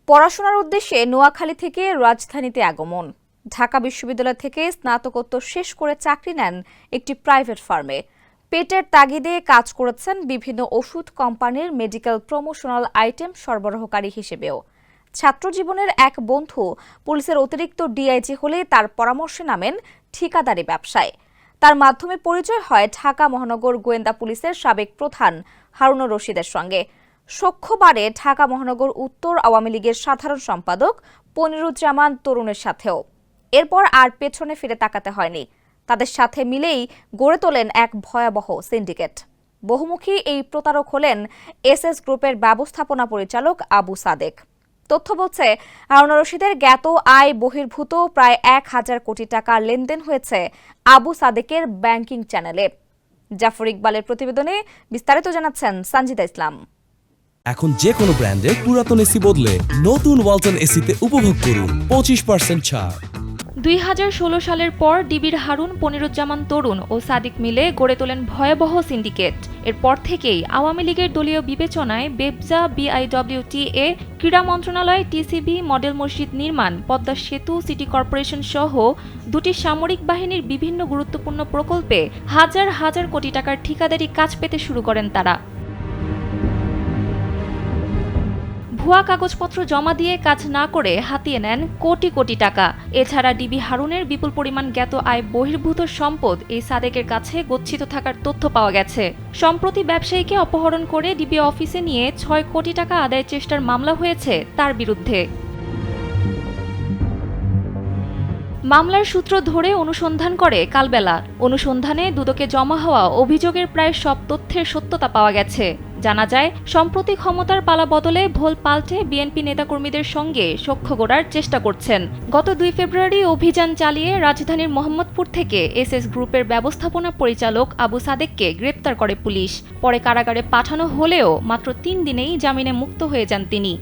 পড়াশোনার উদ্দেশ্যে নোয়াখালী থেকে রাজধানীতে আগমন। ঢাকা বিশ্ববিদ্যালয় থেকে স্নাতকোত্তর শেষ করে চাকরি নেন একটি প্রাইভেট ফার্মে। পেটের তাগিদে কাজ করেছেন বিভিন্ন ওষুধ কোম্পানির মেডিকেল প্রমোশনাল আইটেম সরবরাহকারী হিসেবেও। ছাত্রজীবনের এক বন্ধু পুলিশের অতিরিক্ত ডিআইজি হলে তার পরামর্শে নামেন ঠিকাদারি ব্যবসায়। তার মাধ্যমে পরিচয় হয় ঢাকা মহানগর গোয়েন্দা পুলিশের সাবেক প্রধান হারুনুর রশিদের সঙ্গে। সখ্যবারে ঢাকা মহানগর উত্তর আওয়ামী লীগের সাধারণ সম্পাদক পনিরুজ্জামান তরুণের সাথেও। এরপর আর পেছনে ফিরে তাকাতে হয়নি। তাদের সাথে মিলেই গড়ে তোলেন এক ভয়াবহ সিন্ডিকেট। বহুমুখী এই প্রতারক হলেন এসএস গ্রুপের ব্যবস্থাপনা পরিচালক আবু সাদেক। তথ্য বলছে, হারুনুর রশিদের জ্ঞাত আয় বহির্ভূত প্রায় ১,০০০ কোটি টাকা লেনদেন হয়েছে আবু সাদেকের ব্যাংকিং চ্যানেলে। জাফর ইকবালের প্রতিবেদনে বিস্তারিত জানাচ্ছেন সঞ্জিদা ইসলাম। এখন যে কোনো ব্র্যান্ডের পুরাতন এসি বদলে নতুন ওয়ালটন এসিতে উপভোগ করুন 25% ছাড়। ২০১৬ সালের পর ডিবির হারুন, পনিরুজ্জামান তরুণ ও সাদিক মিলে গড়ে তোলেন ভয়াবহ সিন্ডিকেট। এরপর থেকেই আওয়ামী লীগের দলীয় বিবেচনায় বেবজা, বিআইডব্লিউটিএ, ক্রীড়া মন্ত্রণালয়, টিসিবি, মডেল মসজিদ নির্মাণ, পদ্মা সেতু, সিটি কর্পোরেশন সহ দুটি সামরিক বাহিনীর বিভিন্ন গুরুত্বপূর্ণ প্রকল্পে হাজার হাজার কোটি টাকার ঠিকাদারি কাজ পেতে শুরু করেন তারা। ভুয়া কাগজপত্র জমা দিয়ে কাজ না করে হাতিয়ে নেন কোটি কোটি টাকা। এছাড়া ডিবি হারুনের বিপুল পরিমাণ জ্ঞাত আয় বহির্ভূত সম্পদ এই সাদেকের কাছে গচ্ছিত থাকার তথ্য পাওয়া গেছে। সম্প্রতি ব্যবসায়ীকে অপহরণ করে ডিবি অফিসে নিয়ে ৬ কোটি টাকা আদায়ের চেষ্টার মামলা হয়েছে তার বিরুদ্ধে। মামলার সূত্র ধরে অনুসন্ধান করে কালবেলা। অনুসন্ধানে দুদকে জমা হওয়া অভিযোগের প্রায় সব তথ্যের সত্যতা পাওয়া গেছে। জানা যায়, সম্প্রতি ক্ষমতার পালা বদলে ভোল পাল্টে বিএনপি নেতাকর্মীদের সঙ্গে সখ্য গড়ার চেষ্টা করছেন। গত ২ ফেব্রুয়ারি অভিযান চালিয়ে রাজধানীর মোহাম্মদপুর থেকে এসএস গ্রুপের ব্যবস্থাপনা পরিচালক আবু সাদেককে গ্রেপ্তার করে পুলিশ। পরে কারাগারে পাঠানো হলেও মাত্র ৩ দিনেই জামিনে মুক্ত হয়ে যান তিনি।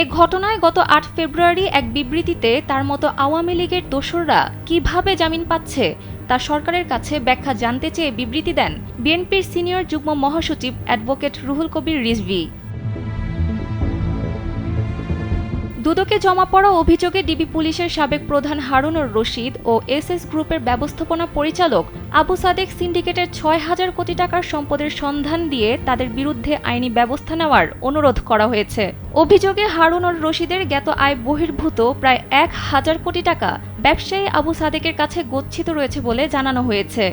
এ ঘটনায় গত ৮ ফেব্রুয়ারি এক বিবৃতিতে তার মতো আওয়ামী লীগের দোসররা কিভাবে জামিন পাচ্ছে তা সরকারের কাছে ব্যাখ্যা জানতে চেয়ে বিবৃতি দেন বিএনপির সিনিয়র যুগ্ম মহাসচিব অ্যাডভোকেট রুহুল কবির রিজভী। দুদকে জমা পড়া অভিযোগে ডিবি পুলিশের সাবেক প্রধান হারুনুর রশিদ ও এসএস গ্রুপের ব্যবস্থাপনা পরিচালক আবু সাদেক সিন্ডিকেটের ৬,০০০ কোটি টাকার সম্পদের সন্ধান দিয়ে তাদের বিরুদ্ধে আইনি ব্যবস্থা নেওয়ার অনুরোধ করা হয়েছে। অভিযোগে হারুনুর রশিদের জ্ঞাত আয় বহির্ভূত প্রায় ১,০০০ কোটি টাকা ব্যবসায়ী আবু সাদেকের কাছে গচ্ছিত রয়েছে বলে জানানো হয়েছে।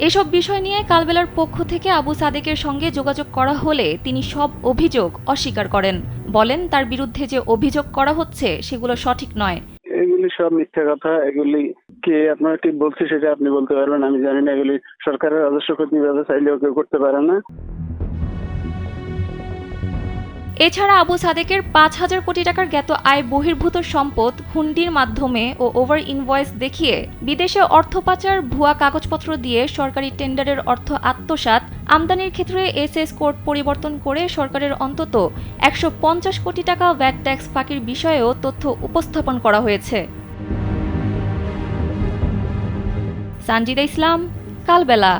এসব বিষয় নিয়ে কালবেলার পক্ষ থেকে আবু সাদেকের সঙ্গে যোগাযোগ করা হলে তিনি সব অভিযোগ অস্বীকার করেন। বলেন, তার বিরুদ্ধে যে অভিযোগ করা হচ্ছে সেগুলো সঠিক নয়। এগুলি সব মিথ্যা কথা। এগুলি কে আপনারা ঠিক বলছে সেটা আপনি বলতে পারবেন, আমি জানি না। এগুলি সরকারের রাজস্ব কর্মীরা চাইলেও কেউ করতে পারে না। এছাড়া আবু সাদেকের ৫,০০০ কোটি টাকার জ্ঞাত আয় বহির্ভূত সম্পদ হুন্ডির মাধ্যমে ও ওভার ইনভয়েস দেখিয়ে বিদেশে অর্থ পাচার, ভুয়া কাগজপত্র দিয়ে সরকারি টেন্ডারের অর্থ আত্মসাৎ, আমদানির ক্ষেত্রে এসএস কোড পরিবর্তন করে সরকারের অন্তত ১৫০ কোটি টাকা ভ্যাট ট্যাক্স ফাঁকির বিষয়েও তথ্য উপস্থাপন করা হয়েছে। সঞ্জিদা ইসলাম, কালবেলা।